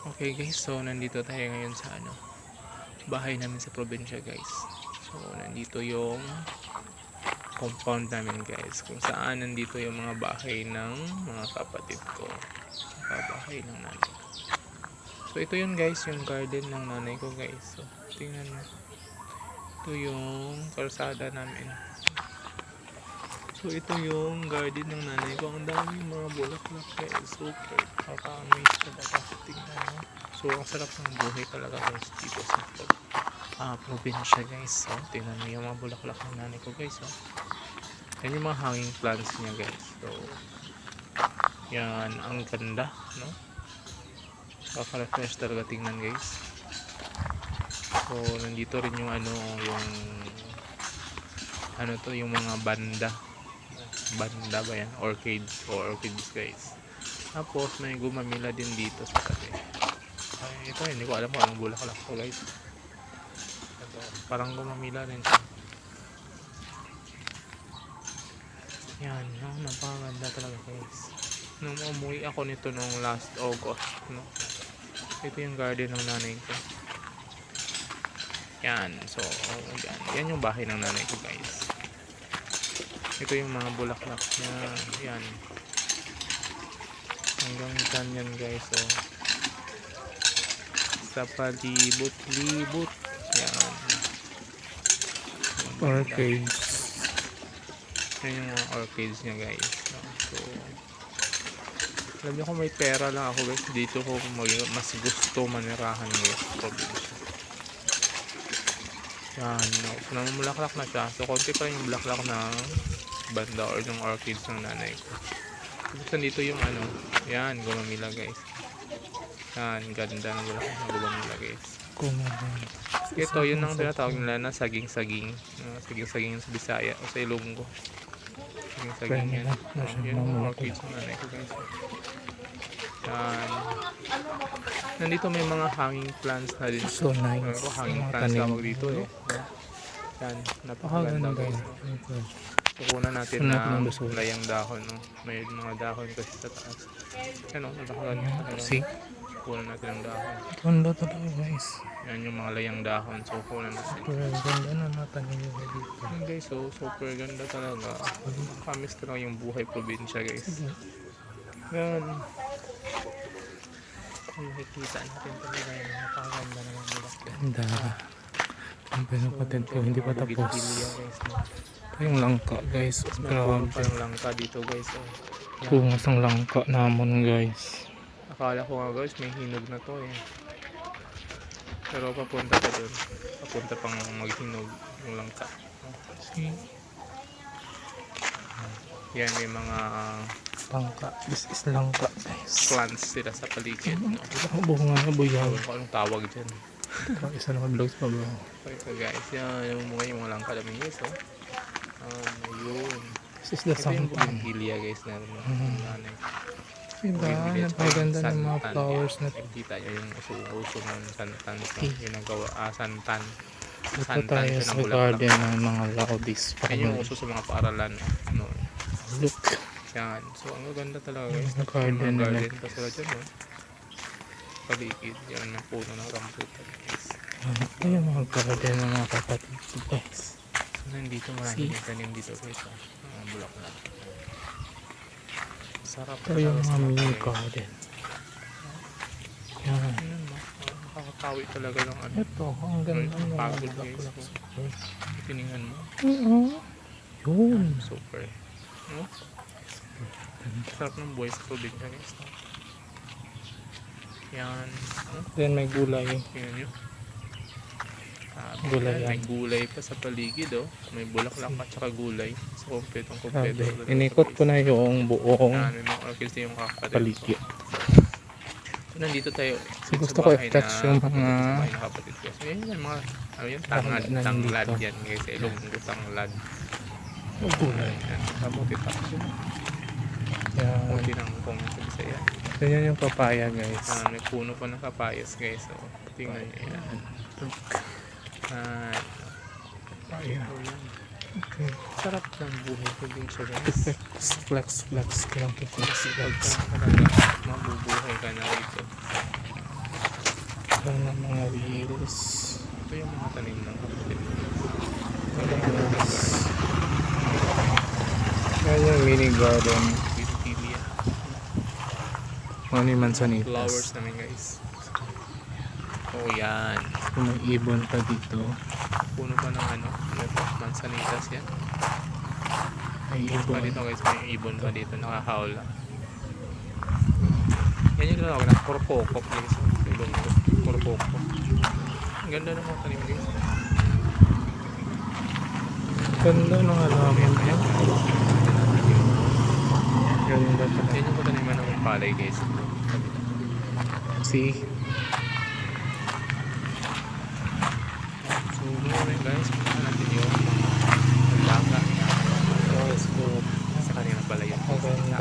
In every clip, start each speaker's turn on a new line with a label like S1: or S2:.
S1: Okay guys, so nandito tayo ngayon sa bahay namin sa probinsya guys. So nandito yung compound namin guys, kung saan nandito yung mga bahay ng mga kapatid ko, saka bahay ng nanay ko. So ito yun guys, yung garden ng nanay ko guys. So tingnan mo, ito yung kalsada namin. So ito yung garden ng nanay ko. Ang dami mga bulaklak guys. Super nakaka-amaze talaga. Tingnan mo. So ang sarap ng buhay talaga guys dito sa probinsya guys. So tingnan mo yung mga bulaklak ng nanay ko guys. So yan yung mga hanging plants niya guys. So yan, ang ganda, no? Nakaka-refresh talaga tingnan guys. So nandito rin yung yung mga banda ba yan, orchids guys. Tapos may gumamila din dito sa tabi. Ay, ito hindi ko alam kung anong bulaklak to guys. Ito, parang gumamila rin siya. Yan, no? Napakaganda talaga guys. Nung umuwi ako nito nung last August, no? Ito yung garden ng nanay ko. Yan, so yan yung bahay ng nanay ko guys. Ito yung mga bulaklak niya. Yan. Hanggang dyan yan guys. So, sa palibot-libot. Yan.
S2: Orchids.
S1: Yan yung mga orchids niya guys. So, alam niyo kung may pera lang ako guys, dito ko mas gusto manirahan guys. Probinsya. Yan. No? So, namumulaklak na siya. So, konti pa rin yung bulaklak ng banda or yung orchids ng nanay ko. Tapos nandito yung yan, gumamila guys. Yan, ganda ng bulaklak na gumamila guys. Ito, yun ang tinatawag nila na saging-saging. Saging-saging sa Bisaya o sa Ilonggo. Saging-saging yan. Yun yung orchids ng nanay ko guys. Yan. Nandito may mga hanging plants na din.
S2: So nice.
S1: Hanging plants tawag dito eh. Yan, napakaganda guys. Kukunan natin na layang dahon, no? May mga dahon kasi sa taas. Yan o, napakaganda talaga.
S2: See?
S1: Kukunan natin ang dahon.
S2: Ganda talaga guys.
S1: Yan yung mga layang dahon. So kukunan natin.
S2: Super ganda na natanim nyo dito.
S1: Yan guys, so super ganda talaga. Nakamiss talaga yung buhay probinsya guys. Yan. Nakikita natin talaga yung napakaganda ng mga bulaklak.
S2: Ganda. Ang pinapatid ko, hindi pa tapos. Ito yung langka guys.
S1: Napuno pa yung langka dito guys.
S2: Pungas ang langka naman guys.
S1: Akala ko nga guys, may hinog na to eh. Pero papunta pa dun. Papunta pang maghinog yung langka.
S2: See?
S1: Yan, may mga
S2: Langka. This is langka guys.
S1: plants sila sa paligid. No?
S2: Bunga na buyaw.
S1: Ewan ko anong tawag dyan.
S2: Isa na vlogs pa ba?
S1: Okay so guys, yan yung mga langka namin guys. Oh. Ayun.
S2: This is the
S1: Ito yung
S2: sampan.
S1: bougainvillea guys na nanay.
S2: Diba? Napaganda ng mga flowers na ito.
S1: Nakikita nyo yung uso ng santan. So, yung nagawa, santan.
S2: Ito
S1: Santan
S2: tayo
S1: siya
S2: sa
S1: ng bulaklak.
S2: garden ng mga laudis.
S1: Yan yung uso sa mga paaralan. No?
S2: Look.
S1: Yan. So, ang ganda talaga guys.
S2: Ang garden
S1: Mga
S2: nila.
S1: garden pa sila dyan. No? Paligid. Yan ang puno ng rambutan guys.
S2: Ito yung mga garden ng mga kapatid ko guys.
S1: So, nandito marami yung tanim dito guys. Mga bulaklak. Sarap.
S2: Ito yung mga mini garden. Yan.
S1: Ayun, nakakatawi talaga ng
S2: Ito, ang ganda ng mga
S1: pagod guys.
S2: bulaklak.
S1: Tiningan mo.
S2: Yun.
S1: Super. No? Sarap ng buhay sa probinsya guys. No? Yan. No?
S2: Then may gulay.
S1: Tingnan nyo.
S2: Gulay
S1: May
S2: yan.
S1: gulay pa sa paligid oh. May bulaklak at saka gulay. So kompletong
S2: Sabi,
S1: kompleto.
S2: inikot ko na yung buong
S1: Yan, may mga orchids na yung kakapatid.
S2: paligid.
S1: So, nandito tayo.
S2: So, gusto ko i-touch yung mga
S1: kapatid ko. So, yan yung mga
S2: Tanglad na
S1: tanglad
S2: nandito.
S1: yan. Kasi Ilonggo tanglad.
S2: gulay.
S1: Yan. Kamuti pa.
S2: Yan.
S1: Kamuti ng kung sa Bisaya.
S2: So, yan yung papaya guys.
S1: May puno pa ng papayas guys. So, tingnan nyo yan.
S2: Papaya. Okay.
S1: Sarap ng buhay probinsya guys.
S2: Flex ko lang to flex.
S1: Talaga mabubuhay ka na rito.
S2: Ito na mga reels.
S1: Ito yung mga tanim ng kapatid.
S2: Yan yung mini garden.
S1: Bitilia.
S2: Ano yung
S1: Flowers
S2: mansanitas.
S1: namin guys. Oh yan.
S2: May ibon pa dito.
S1: Puno pa ng ano mansanitas yan.
S2: May
S1: Pa
S2: ibon.
S1: dito guys, may ibon pa dito nakahawla. Yan yung tinawag na korpokop guys. Ibon ko. Korpokop. Ang ganda ng mga tanim guys.
S2: Ganda ng halaman.
S1: Ayan.
S2: Ganda pala.
S1: Yan yung pataniman ng palay guys.
S2: See?
S1: So ngayon guys, punta natin yung laga na
S2: Let's go.
S1: sa kanila pala yun.
S2: Ang ganda.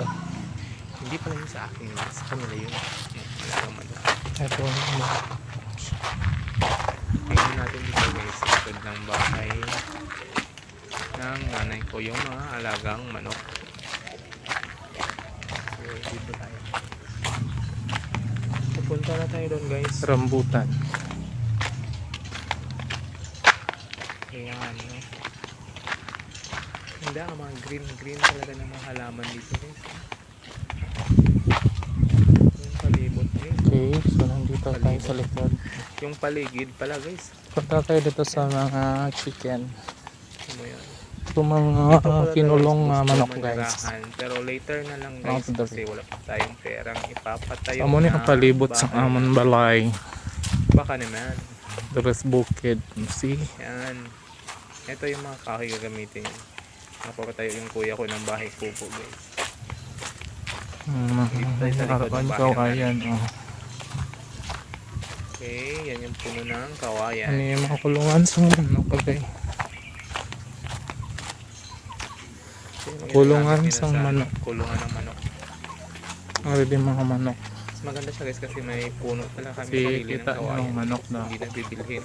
S1: Hindi pala yun sa akin, sa kanila yun. Wala kang manok.
S2: Ito
S1: Tingnan natin dito guys, sa likod ng bahay ng nanay ko yung mga alagang manok. So dito tayo. Pupunta na tayo doon guys.
S2: rambutan.
S1: Ayan, no? Hindi, ang mga green talaga ng mga halaman dito guys. Yung palibot guys.
S2: Okay, so nandito tayo sa likod.
S1: Yung paligid pala guys.
S2: Punta tayo dito sa mga chicken.
S1: Ano yan?
S2: Ito mga
S1: Ito pala
S2: kinulong
S1: guys, gusto
S2: manok
S1: manirahan.
S2: guys.
S1: Pero later na lang guys
S2: After.
S1: kasi wala pa tayong perang ipapatayo
S2: Amo ni ang palibot sa
S1: bahay.
S2: amon balay.
S1: Baka naman.
S2: Deres bukid. See?
S1: Yan. Ito yung mga kahoy gagamitin. Napapatayo yung kuya ko ng bahay kubo guys.
S2: Harapan ko ayan. Oh.
S1: Okay, yan yung puno ng kawayan.
S2: Ano yung mga kulungan sa manok okay. Kulungan
S1: Natin
S2: sang
S1: sa
S2: manok.
S1: Kulungan ng manok.
S2: Ano din mga manok.
S1: Mas maganda siya guys kasi may puno pala kami
S2: Si
S1: sarili ng
S2: kita
S1: kawayan.
S2: yung manok na.
S1: Hindi na bibilhin.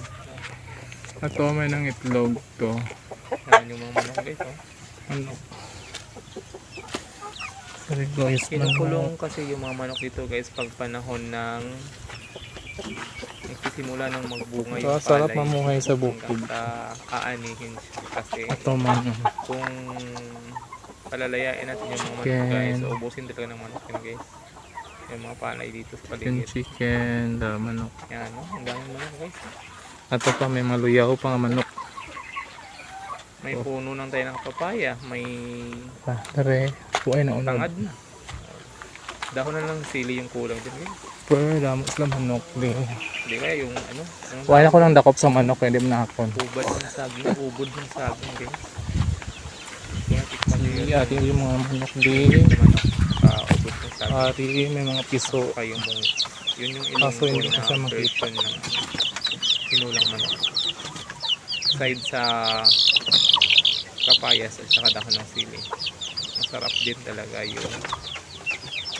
S2: Ito may nang itlog to.
S1: Yan yung mga manok guys. Oh.
S2: Manok. Sorry guys.
S1: Kinukulong kasi yung mga manok dito guys pag panahon ng nagsisimula ng magbunga yung
S2: So, sarap
S1: palay.
S2: mamuhay sa bukid.
S1: Hanggang sa aanihin siya kasi
S2: Ito man.
S1: kung palalayain natin yung mga manok
S2: Chicken.
S1: guys, so ubusin talaga ng manok yun guys. Yung mga palay dito sa
S2: Yung
S1: paligid.
S2: chicken, the manok.
S1: Yan, no? Ang daming manok guys.
S2: Ito pa may maluyaw pang manok.
S1: May puno ng tayo ng papaya, may
S2: Tare. Buhay na unod.
S1: tangad na. Dahon na lang sili yung kulang din guys.
S2: Pero damos lang manok. Di.
S1: Hindi kaya yung ano,
S2: Buhay na ko lang dakop sa manok. Hindi mo nakakon.
S1: ubad ng saging, ubod ng saging guys. Kaya tikman nyo yun.
S2: Ati yung mga manok di.
S1: Yung manok, ubod ng saging.
S2: Ari may mga piso.
S1: Saka yung mong, yun yung
S2: Kaso hindi ko siya
S1: na
S2: makita.
S1: version ng sinulang manok. Aside sa kapayas at saka dahon ng sili. Masarap din talaga yung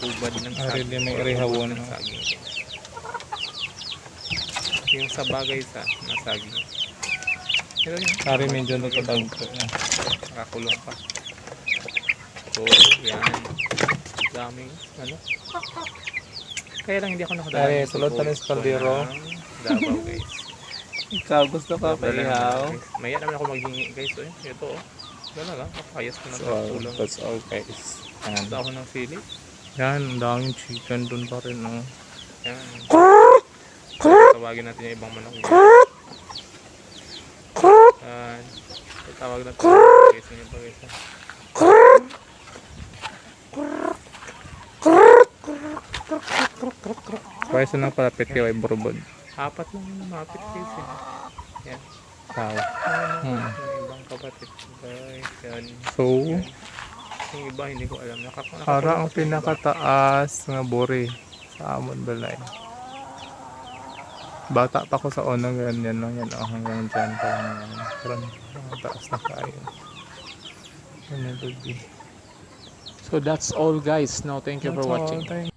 S1: ubad ng
S2: Ari
S1: saging.
S2: din may
S1: or
S2: irihawon.
S1: ubod ng saging. Yung sa bagay sa nasaging. Pero yun,
S2: Ari medyo nagkatagpo.
S1: nakakulong pa. So, yan. Daming, ano? Kaya lang hindi ako nakadala.
S2: Ari, sulod pa rin sa kaldero.
S1: Davao guys.
S2: Ikaw gusto ka pa ihaw?
S1: Maya naman ako maghingi guys. Oh. Ito oh. Wala lang. Kapayas ko na
S2: So,
S1: kulang.
S2: that's all guys. Ayan.
S1: Dahon ng sili.
S2: Yan, ang daming chicken dun pa rin. Oh.
S1: Yan. Tawagin natin yung ibang manok. Yan. Tawag natin. Guys, yun yung pag-isa.
S2: Kaya sa nang palapit kayo ay borbod.
S1: Apat lang yung mapit guys. Yan.
S2: Tao.
S1: Yung ibang kapatid guys. Yan.
S2: So,
S1: Yung iba hindi ko alam.
S2: para ang pinakataas nga bore sa amon balay. Bata pa ko sa unang ganyan lang yan. Oh, hanggang dyan pa lang yan. Parang taas na kayo. So that's all guys. Now thank you for watching.